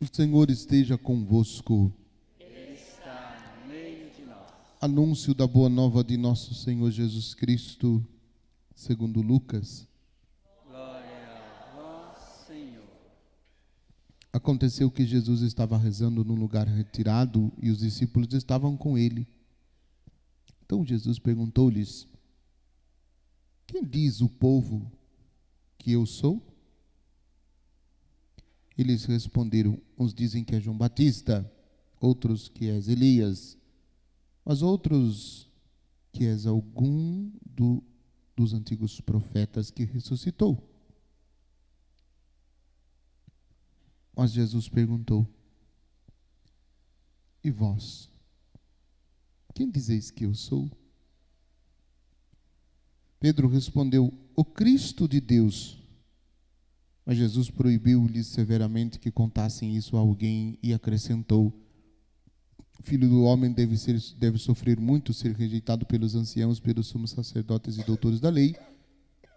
O Senhor esteja convosco. Ele está no meio de nós. Anúncio da boa nova de nosso Senhor Jesus Cristo, segundo Lucas. Glória a vós, Senhor. Aconteceu que Jesus estava rezando num lugar retirado e os discípulos estavam com ele. Então Jesus perguntou-lhes: quem diz o povo que eu sou? Eles responderam: uns dizem que é João Batista, outros que és Elias, mas outros que és algum dos antigos profetas que ressuscitou. Mas Jesus perguntou: e vós? Quem dizeis que eu sou? Pedro respondeu: o Cristo de Deus. Mas Jesus proibiu-lhes severamente que contassem isso a alguém e acrescentou: o Filho do Homem deve sofrer muito, ser rejeitado pelos anciãos, pelos sumos sacerdotes e doutores da lei,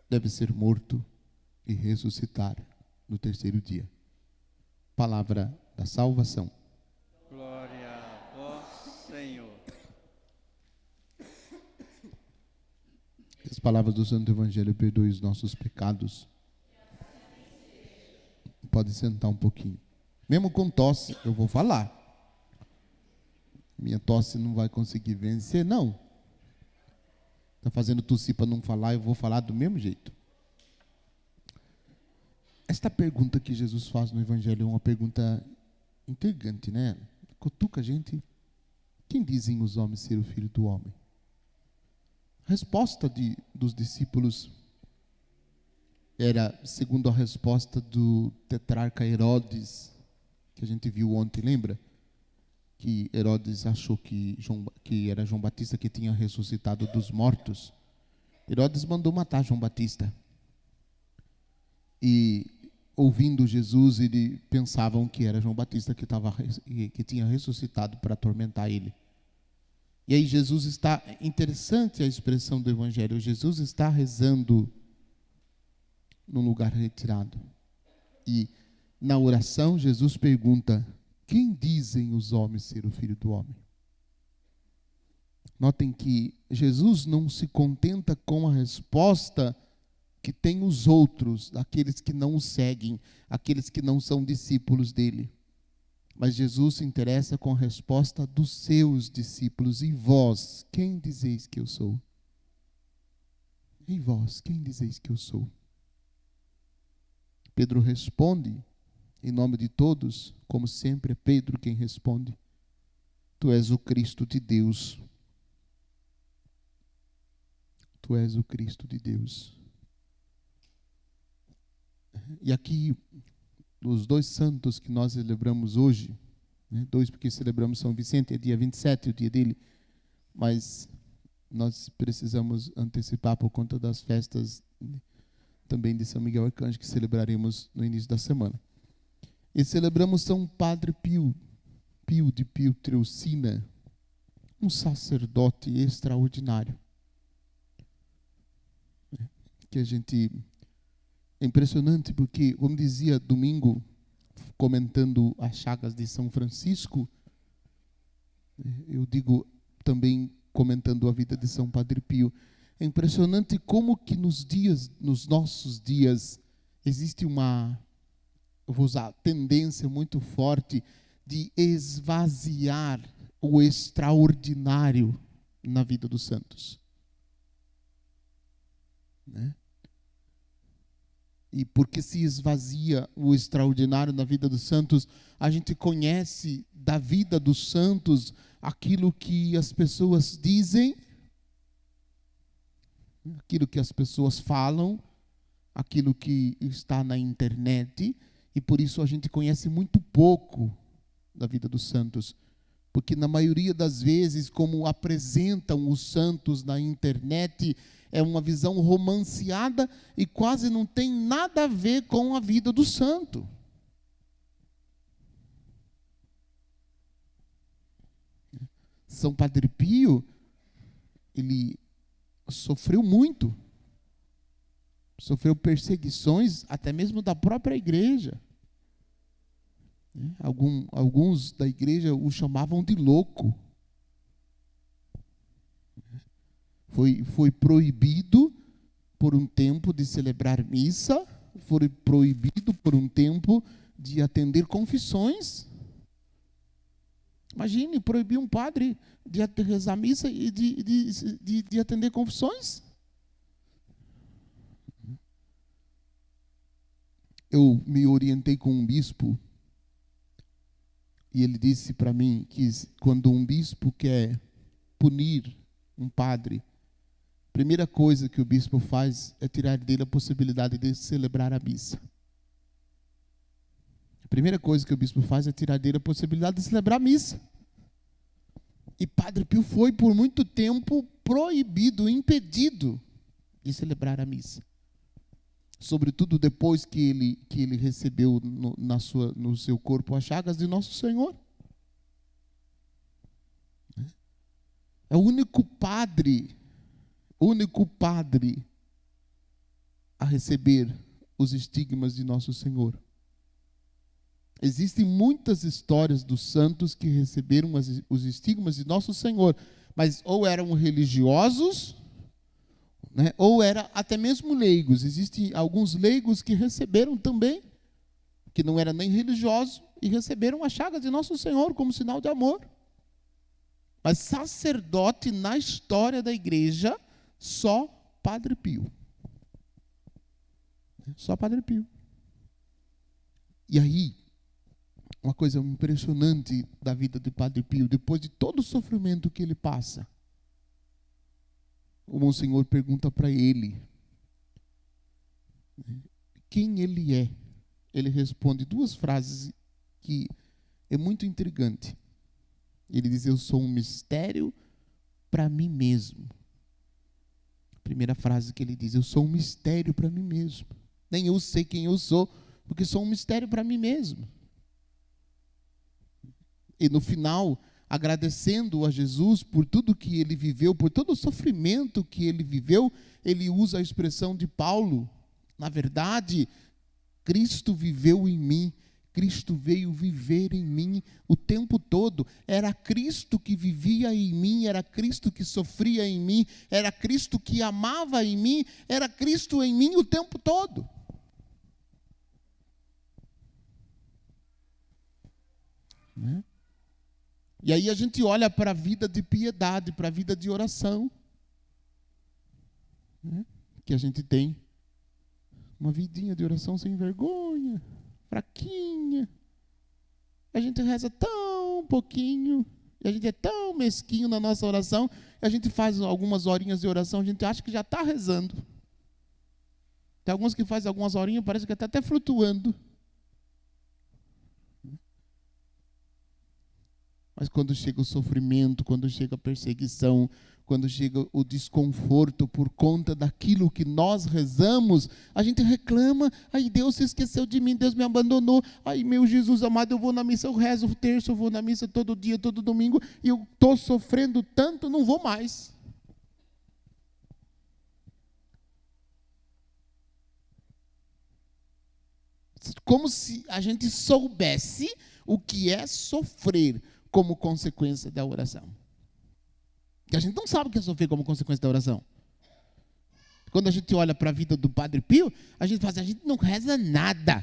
deve ser morto e ressuscitar no terceiro dia. Palavra da salvação. Glória a vós, Senhor. As palavras do Santo Evangelho perdoem os nossos pecados. Pode sentar um pouquinho. Mesmo com tosse, eu vou falar. Minha tosse não vai conseguir vencer, não. Está fazendo tossir para não falar, eu vou falar do mesmo jeito. Esta pergunta que Jesus faz no Evangelho é uma pergunta intrigante, né? Cutuca a gente. Quem dizem os homens ser o Filho do Homem? A resposta dos discípulos era segundo a resposta do tetrarca Herodes, que a gente viu ontem, lembra? Que Herodes achou que era João Batista que tinha ressuscitado dos mortos. Herodes mandou matar João Batista. E, ouvindo Jesus, eles pensavam que era João Batista que tinha ressuscitado para atormentar ele. E aí Jesus está, interessante a expressão do Evangelho, Jesus está rezando num lugar retirado. E na oração Jesus pergunta: quem dizem os homens ser o Filho do Homem? Notem que Jesus não se contenta com a resposta que tem os outros, aqueles que não o seguem, aqueles que não são discípulos dele. Mas Jesus se interessa com a resposta dos seus discípulos. E vós, quem dizeis que eu sou? E vós, quem dizeis que eu sou? Pedro responde, em nome de todos, como sempre é Pedro quem responde: tu és o Cristo de Deus. Tu és o Cristo de Deus. E aqui, os dois santos que nós celebramos hoje, né, dois porque celebramos São Vicente, é dia 27, o dia dele, mas nós precisamos antecipar por conta das festas também de São Miguel Arcanjo, que celebraremos no início da semana. E celebramos São Padre Pio de Pietrelcina, um sacerdote extraordinário. Que a gente... É impressionante porque, como dizia domingo, comentando as chagas de São Francisco, eu digo também comentando a vida de São Padre Pio, é impressionante como que nos nossos dias, existe uma, eu vou usar, tendência muito forte de esvaziar o extraordinário na vida dos santos. Né? E porque se esvazia o extraordinário na vida dos santos, a gente conhece da vida dos santos aquilo que as pessoas dizem, aquilo que as pessoas falam, aquilo que está na internet, e por isso a gente conhece muito pouco da vida dos santos. Porque na maioria das vezes, como apresentam os santos na internet, é uma visão romanceada e quase não tem nada a ver com a vida do santo. São Padre Pio, ele sofreu muito. Sofreu perseguições até mesmo da própria igreja. Alguns da igreja o chamavam de louco. Foi proibido por um tempo de celebrar missa, foi proibido por um tempo de atender confissões. Imagine, proibir um padre de rezar missa e de atender confissões. Eu me orientei com um bispo e ele disse para mim que quando um bispo quer punir um padre, a primeira coisa que o bispo faz é tirar dele a possibilidade de celebrar a missa. A primeira coisa que o bispo faz é tirar dele a possibilidade de celebrar a missa. E Padre Pio foi por muito tempo proibido, impedido de celebrar a missa. Sobretudo depois que ele recebeu no seu corpo as chagas de Nosso Senhor. É o único padre a receber os estigmas de Nosso Senhor. Existem muitas histórias dos santos que receberam os estigmas de Nosso Senhor, mas ou eram religiosos, né, ou eram até mesmo leigos. Existem alguns leigos que receberam também, que não eram nem religiosos, e receberam a chaga de Nosso Senhor como sinal de amor. Mas sacerdote na história da igreja, só Padre Pio. Só Padre Pio. E aí, uma coisa impressionante da vida de Padre Pio, depois de todo o sofrimento que ele passa, o Monsenhor pergunta para ele quem ele é. Ele responde duas frases que é muito intrigante. Ele diz: eu sou um mistério para mim mesmo. A primeira frase que ele diz: eu sou um mistério para mim mesmo. Nem eu sei quem eu sou, porque sou um mistério para mim mesmo. E no final, agradecendo a Jesus por tudo que ele viveu, por todo o sofrimento que ele viveu, ele usa a expressão de Paulo: na verdade, Cristo viveu em mim, Cristo veio viver em mim o tempo todo. Era Cristo que vivia em mim, era Cristo que sofria em mim, era Cristo que amava em mim, era Cristo em mim o tempo todo. Né? E aí a gente olha para a vida de piedade, para a vida de oração, né? Que a gente tem uma vidinha de oração sem vergonha, fraquinha. A gente reza tão pouquinho, e a gente é tão mesquinho na nossa oração, e a gente faz algumas horinhas de oração, a gente acha que já está rezando. Tem alguns que fazem algumas horinhas, parece que está até flutuando. Mas quando chega o sofrimento, quando chega a perseguição, quando chega o desconforto por conta daquilo que nós rezamos, a gente reclama: ai, Deus se esqueceu de mim, Deus me abandonou, ai, meu Jesus amado, eu vou na missa, eu rezo o terço, eu vou na missa todo dia, todo domingo, e eu estou sofrendo tanto, não vou mais. Como se a gente soubesse o que é sofrer como consequência da oração. Que a gente não sabe o que é sofrer como consequência da oração. Quando a gente olha para a vida do Padre Pio, a gente fala assim: a gente não reza nada.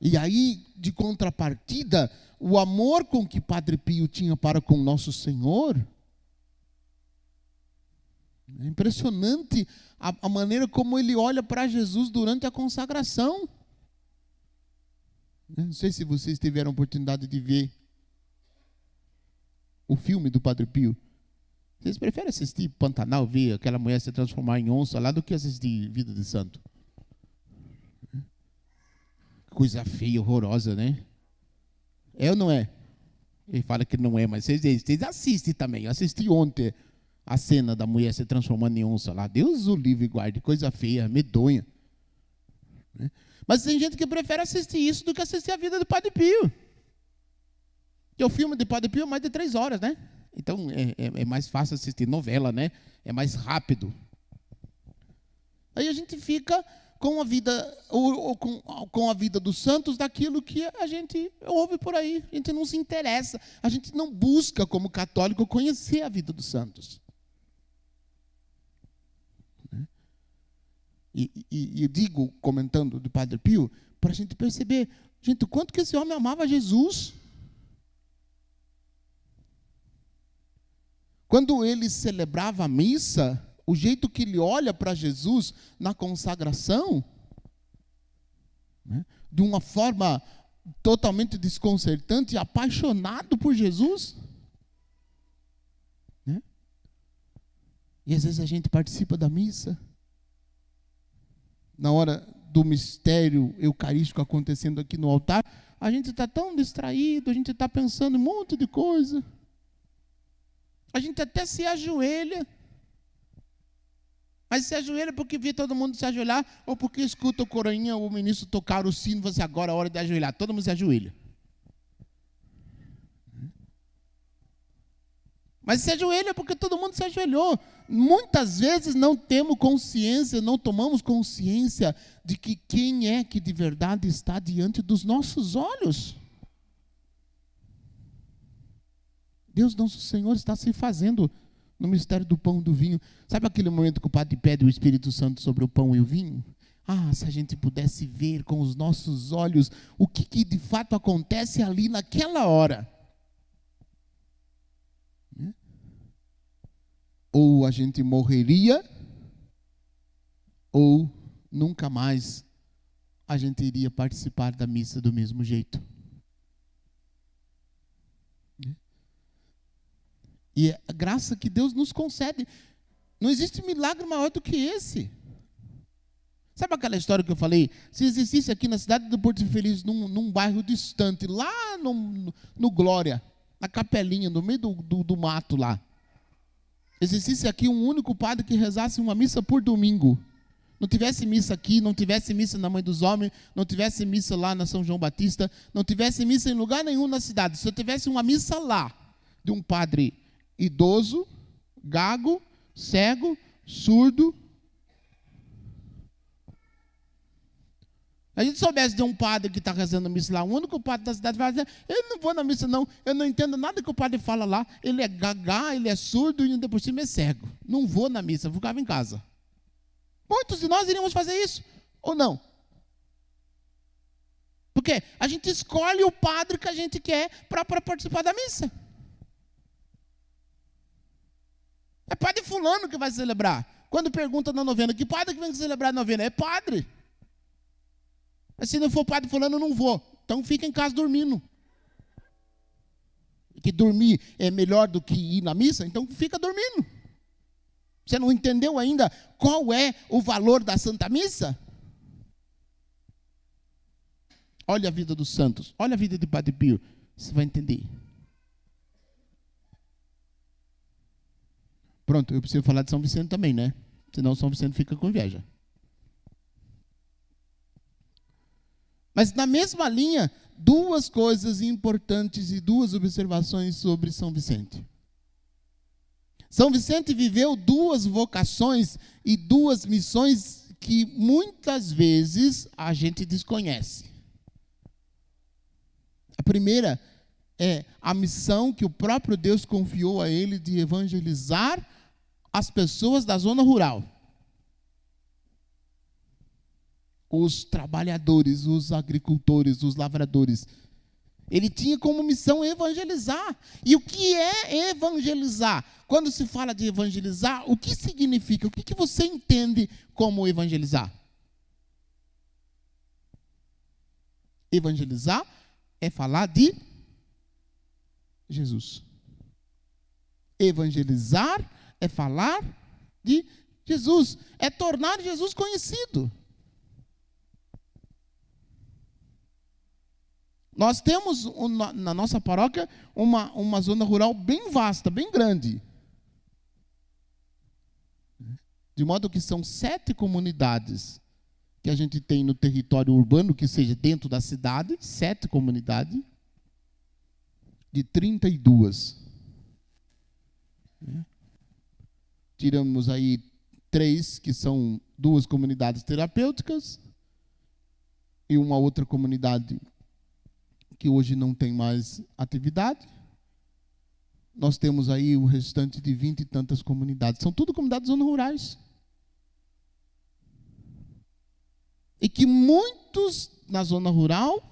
E aí, de contrapartida, o amor com que Padre Pio tinha para com Nosso Senhor, é impressionante a maneira como ele olha para Jesus durante a consagração. Não sei se vocês tiveram a oportunidade de ver o filme do Padre Pio. Vocês preferem assistir Pantanal, ver aquela mulher se transformar em onça lá, do que assistir Vida de Santo? Coisa feia, horrorosa, né? É ou não é? Ele fala que não é, mas vocês assistem também. Eu assisti ontem a cena da mulher se transformando em onça lá. Deus o livre e guarde, coisa feia, medonha. Mas tem gente que prefere assistir isso do que assistir a vida do Padre Pio. Porque o filme de Padre Pio é mais de 3 horas, né? Então é mais fácil assistir novela, né? É mais rápido. Aí a gente fica com a vida, com a vida dos santos daquilo que a gente ouve por aí. A gente não se interessa, a gente não busca, como católico, conhecer a vida dos santos. E eu digo, comentando do Padre Pio, para a gente perceber, gente, o quanto que esse homem amava Jesus. Quando ele celebrava a missa, o jeito que ele olha para Jesus na consagração, né, de uma forma totalmente desconcertante, apaixonado por Jesus. Né? E às vezes a gente participa da missa, na hora do mistério eucarístico acontecendo aqui no altar, a gente está tão distraído, a gente está pensando em um monte de coisa, a gente até se ajoelha, mas se ajoelha porque vê todo mundo se ajoelhar, ou porque escuta o coroinha, o ministro tocar o sino, você agora é hora de ajoelhar, todo mundo se ajoelha. Mas se ajoelha porque todo mundo se ajoelhou. Muitas vezes não temos consciência, não tomamos consciência de que quem é que de verdade está diante dos nossos olhos. Deus nosso Senhor está se fazendo no mistério do pão e do vinho. Sabe aquele momento que o Padre pede o Espírito Santo sobre o pão e o vinho? Ah, se a gente pudesse ver com os nossos olhos o que de fato acontece ali naquela hora. Ou a gente morreria, ou nunca mais a gente iria participar da missa do mesmo jeito. E é a graça que Deus nos concede. Não existe milagre maior do que esse. Sabe aquela história que eu falei? Se existisse aqui na cidade do Porto Feliz, num bairro distante, lá no Glória, na capelinha, no meio do mato lá, existisse aqui um único padre que rezasse uma missa por domingo, não tivesse missa aqui, não tivesse missa na Mãe dos Homens, não tivesse missa lá na São João Batista, não tivesse missa em lugar nenhum na cidade, se eu tivesse uma missa lá, de um padre idoso, gago, cego, surdo, a gente soubesse de um padre que está rezando missa lá, o único padre da cidade vai dizer, eu não vou na missa não, eu não entendo nada que o padre fala lá, ele é gagá, ele é surdo e ainda por cima é cego, não vou na missa, eu ficava em casa. Muitos de nós iríamos fazer isso, ou não? Porque a gente escolhe o padre que a gente quer para participar da missa. É padre fulano que vai celebrar. Quando pergunta na novena, que padre que vem celebrar a novena? É padre. Mas se não for padre fulano, eu não vou. Então fica em casa dormindo. Que dormir é melhor do que ir na missa, então fica dormindo. Você não entendeu ainda qual é o valor da Santa Missa? Olha a vida dos santos, olha a vida de Padre Pio, você vai entender. Pronto, eu preciso falar de São Vicente também, né? Senão São Vicente fica com inveja. Mas na mesma linha, duas coisas importantes e duas observações sobre São Vicente. São Vicente viveu duas vocações e duas missões que muitas vezes a gente desconhece. A primeira é a missão que o próprio Deus confiou a ele de evangelizar as pessoas da zona rural. Os trabalhadores, os agricultores, os lavradores. Ele tinha como missão evangelizar. E o que é evangelizar? Quando se fala de evangelizar, o que significa? O que você entende como evangelizar? Evangelizar é falar de Jesus. Evangelizar é falar de Jesus. É tornar Jesus conhecido. Nós temos na nossa paróquia uma zona rural bem vasta, bem grande. De modo que são 7 comunidades que a gente tem no território urbano, que seja dentro da cidade, 7 comunidades, de 32. Tiramos aí 3 que são 2 comunidades terapêuticas e uma outra comunidade que hoje não tem mais atividade. Nós temos aí o restante de 20 e tantas comunidades. São tudo comunidades zonas rurais. E que muitos na zona rural,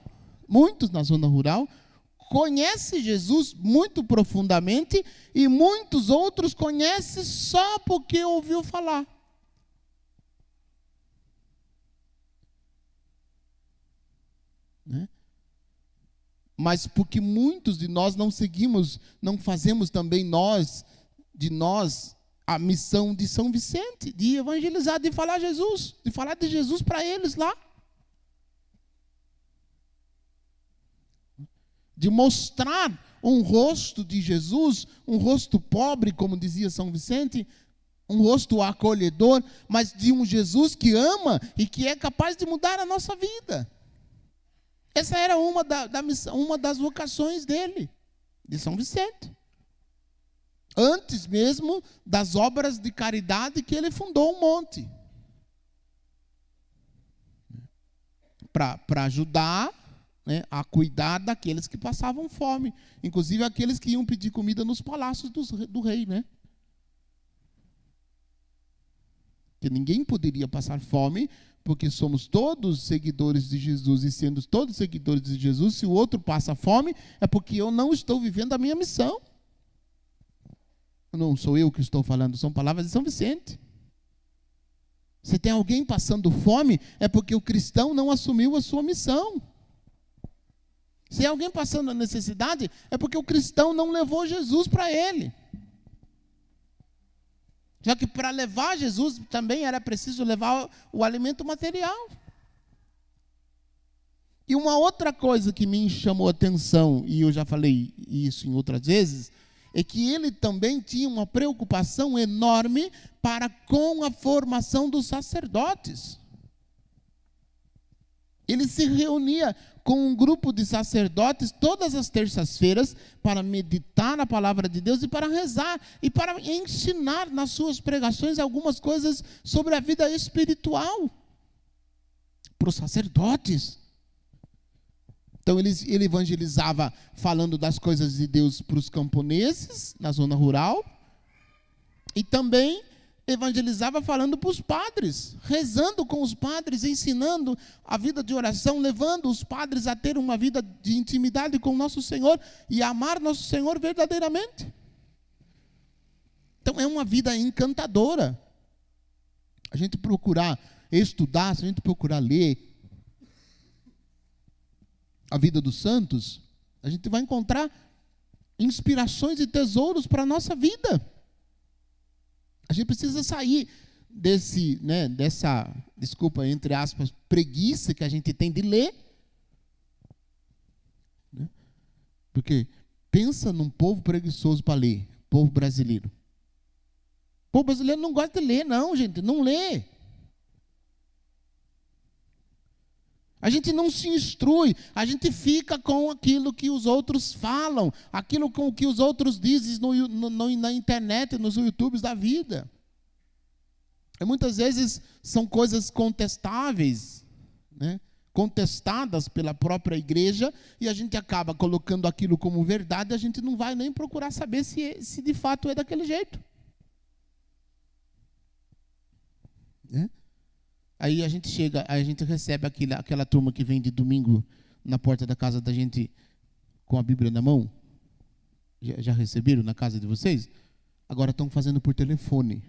conhecem Jesus muito profundamente e muitos outros conhecem só porque ouviu falar. Né? Mas porque muitos de nós não seguimos, não fazemos também de nós a missão de São Vicente, de evangelizar, de falar Jesus, de falar de Jesus para eles lá. De mostrar um rosto de Jesus, um rosto pobre, como dizia São Vicente, um rosto acolhedor, mas de um Jesus que ama e que é capaz de mudar a nossa vida. Essa era uma das vocações dele, de São Vicente. Antes mesmo das obras de caridade que ele fundou um monte. Para ajudar, né, a cuidar daqueles que passavam fome. Inclusive aqueles que iam pedir comida nos palácios do rei, né? Que ninguém poderia passar fome, porque somos todos seguidores de Jesus, e sendo todos seguidores de Jesus, se o outro passa fome, é porque eu não estou vivendo a minha missão. Não sou eu que estou falando, são palavras de São Vicente. Se tem alguém passando fome, é porque o cristão não assumiu a sua missão. Se alguém passando necessidade, é porque o cristão não levou Jesus para ele. Já que para levar Jesus também era preciso levar o alimento material. E uma outra coisa que me chamou a atenção, e eu já falei isso em outras vezes, é que ele também tinha uma preocupação enorme para com a formação dos sacerdotes. Ele se reunia com um grupo de sacerdotes todas as terças-feiras para meditar na palavra de Deus e para rezar e para ensinar nas suas pregações algumas coisas sobre a vida espiritual para os sacerdotes. Então ele evangelizava falando das coisas de Deus para os camponeses na zona rural e também evangelizava falando para os padres, rezando com os padres, ensinando a vida de oração, levando os padres a ter uma vida de intimidade com nosso Senhor e amar nosso Senhor verdadeiramente. Então é uma vida encantadora. A gente procurar estudar, se a gente procurar ler a vida dos santos, a gente vai encontrar inspirações e tesouros para a nossa vida. A gente precisa sair dessa, desculpa, entre aspas, preguiça que a gente tem de ler. Né? Porque pensa num povo preguiçoso para ler, povo brasileiro. O povo brasileiro não gosta de ler, não, gente, não lê. A gente não se instrui, a gente fica com aquilo que os outros falam, aquilo com o que os outros dizem na internet, nos YouTubes da vida. E muitas vezes são coisas contestáveis, né? Contestadas pela própria igreja, e a gente acaba colocando aquilo como verdade, e a gente não vai nem procurar saber se de fato é daquele jeito. Né? Aí a gente recebe aquela turma que vem de domingo na porta da casa da gente com a Bíblia na mão. Já receberam na casa de vocês? Agora estão fazendo por telefone.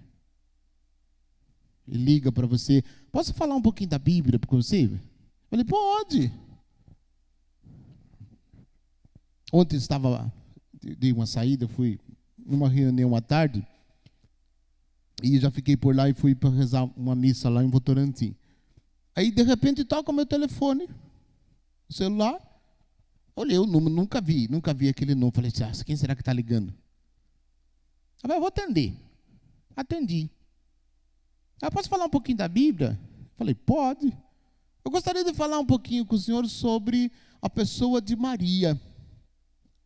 Ele liga para você. Posso falar um pouquinho da Bíblia com você? Eu falei, pode. Ontem dei uma saída, fui numa reunião à tarde. E já fiquei por lá e fui para rezar uma missa lá em Votorantim. Aí, de repente, toca o meu telefone, o celular. Olhei o número, nunca vi aquele número. Falei assim, quem será que está ligando? Eu vou atender. Atendi. Posso falar um pouquinho da Bíblia? Falei, pode. Eu gostaria de falar um pouquinho com o senhor sobre a pessoa de Maria.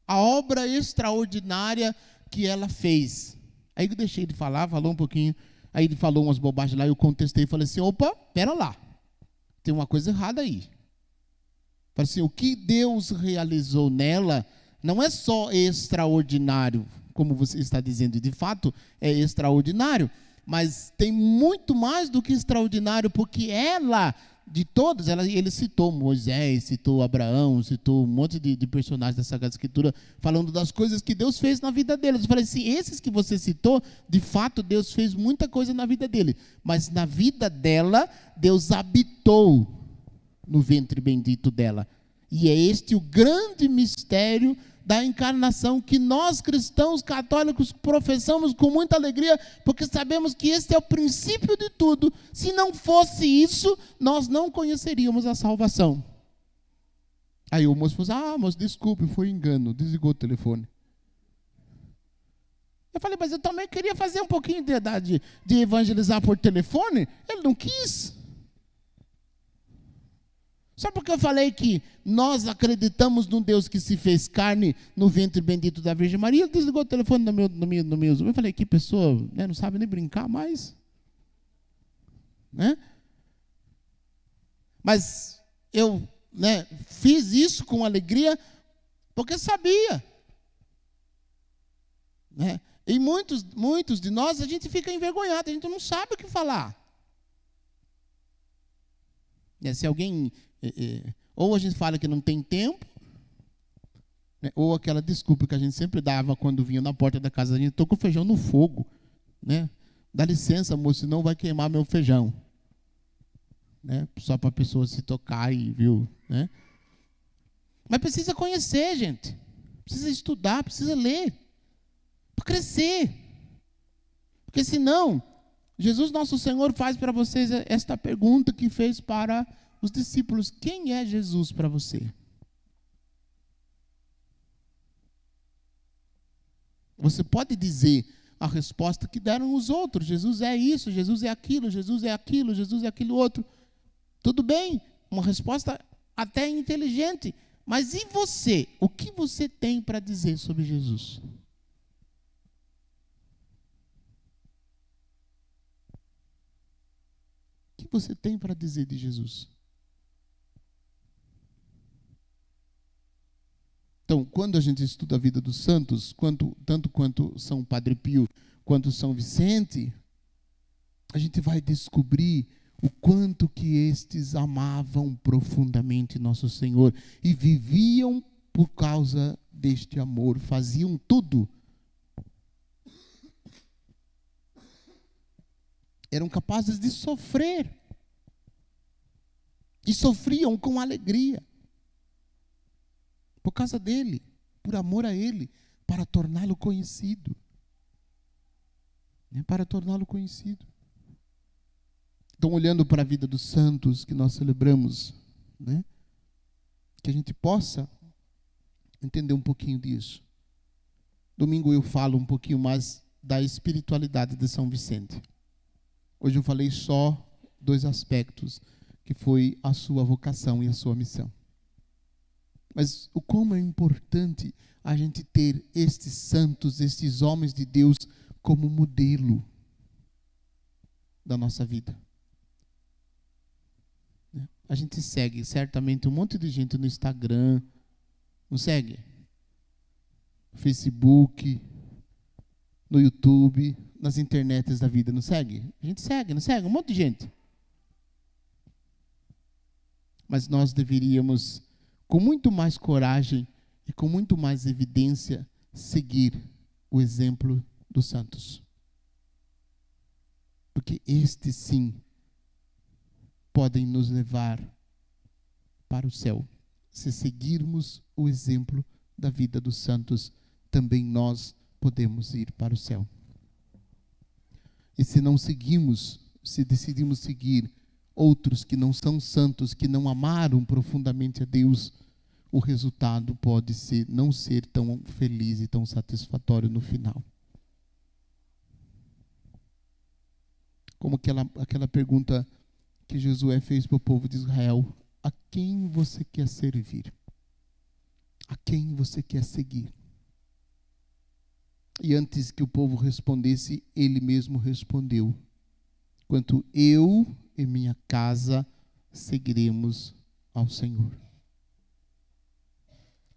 A obra extraordinária que ela fez. Aí eu deixei de falar, falou um pouquinho. Aí ele falou umas bobagens lá, eu contestei e falei assim, opa, pera lá, tem uma coisa errada aí. Falei assim, o que Deus realizou nela não é só extraordinário, como você está dizendo, de fato é extraordinário, mas tem muito mais do que extraordinário, porque ela, de todos, ele citou Moisés, citou Abraão, citou um monte de personagens da Sagrada Escritura, falando das coisas que Deus fez na vida deles. Eu falei assim, esses que você citou, de fato Deus fez muita coisa na vida dele, mas na vida dela, Deus habitou no ventre bendito dela. E é este o grande mistério da encarnação que nós cristãos católicos professamos com muita alegria, porque sabemos que este é o princípio de tudo. Se não fosse isso, nós não conheceríamos a salvação. Aí o moço falou assim, moço, desculpe, foi engano, desligou o telefone. Eu falei, mas eu também queria fazer um pouquinho de evangelizar por telefone. Ele não quis. Só porque eu falei que nós acreditamos num Deus que se fez carne no ventre bendito da Virgem Maria, ele desligou o telefone no meu Zoom. Eu falei, que pessoa, né, não sabe nem brincar mais. Né? Mas eu, né, fiz isso com alegria porque sabia. Né? E muitos de nós, a gente fica envergonhado, a gente não sabe o que falar. Se alguém... ou a gente fala que não tem tempo, né, ou aquela desculpa que a gente sempre dava quando vinha na porta da casa, a gente estou com o feijão no fogo, né? Dá licença, moço, senão vai queimar meu feijão, né? Só para a pessoa se tocar e viu, né? Mas precisa conhecer, gente, precisa estudar, precisa ler, para crescer, porque senão Jesus nosso Senhor faz para vocês esta pergunta que fez para os discípulos: quem é Jesus para você? Você pode dizer a resposta que deram os outros: Jesus é isso, Jesus é aquilo, Jesus é aquilo, Jesus é aquilo outro. Tudo bem, uma resposta até inteligente. Mas e você? O que você tem para dizer sobre Jesus? O que você tem para dizer de Jesus? Então, quando a gente estuda a vida dos santos, tanto quanto São Padre Pio, quanto São Vicente, a gente vai descobrir o quanto que estes amavam profundamente Nosso Senhor e viviam por causa deste amor, faziam tudo. Eram capazes de sofrer. E sofriam com alegria. Por causa dele, por amor a ele, para torná-lo conhecido. Para torná-lo conhecido. Então, olhando para a vida dos santos que nós celebramos, né, que a gente possa entender um pouquinho disso. Domingo eu falo um pouquinho mais da espiritualidade de São Vicente. Hoje eu falei só 2 aspectos, que foi a sua vocação e a sua missão. Mas o como é importante a gente ter estes santos, estes homens de Deus como modelo da nossa vida. A gente segue certamente um monte de gente no Instagram, não segue? No Facebook, no YouTube, nas internets da vida, não segue? A gente segue, não segue? Um monte de gente. Mas nós deveríamos, com muito mais coragem e com muito mais evidência, seguir o exemplo dos santos. Porque estes, sim, podem nos levar para o céu. Se seguirmos o exemplo da vida dos santos, também nós podemos ir para o céu. E se não seguimos, se decidimos seguir outros que não são santos, que não amaram profundamente a Deus, o resultado pode ser não ser tão feliz e tão satisfatório no final. Como aquela pergunta que Josué fez para o povo de Israel: a quem você quer servir? A quem você quer seguir? E antes que o povo respondesse, ele mesmo respondeu: quanto eu e minha casa seguiremos ao Senhor.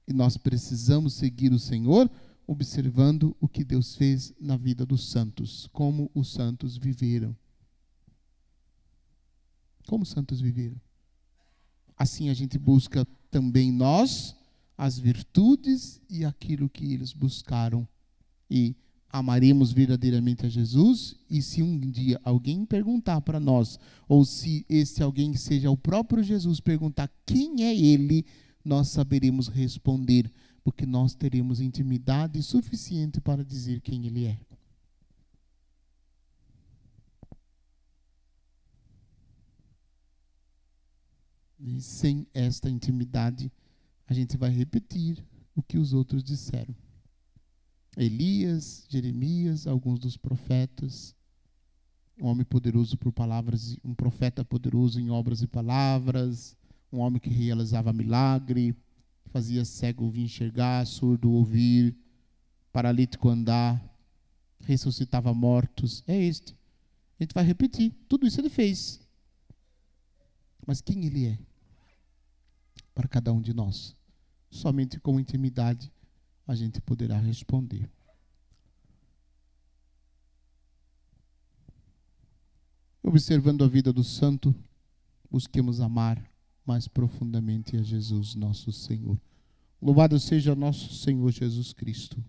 E nós precisamos seguir o Senhor observando o que Deus fez na vida dos santos, como os santos viveram. Como os santos viveram. Assim a gente busca também nós as virtudes e aquilo que eles buscaram. E amaremos verdadeiramente a Jesus. E se um dia alguém perguntar para nós, ou se esse alguém seja o próprio Jesus perguntar quem é ele, nós saberemos responder, porque nós teremos intimidade suficiente para dizer quem ele é. E sem esta intimidade, a gente vai repetir o que os outros disseram. Elias, Jeremias, alguns dos profetas, um homem poderoso por palavras, um profeta poderoso em obras e palavras, um homem que realizava milagre, fazia cego vir enxergar, surdo ouvir, paralítico andar, ressuscitava mortos. É este. A gente vai repetir. Tudo isso ele fez. Mas quem ele é? Para cada um de nós. Somente com intimidade a gente poderá responder. Observando a vida do santo, busquemos amar mais profundamente a Jesus, nosso Senhor. Louvado seja nosso Senhor Jesus Cristo.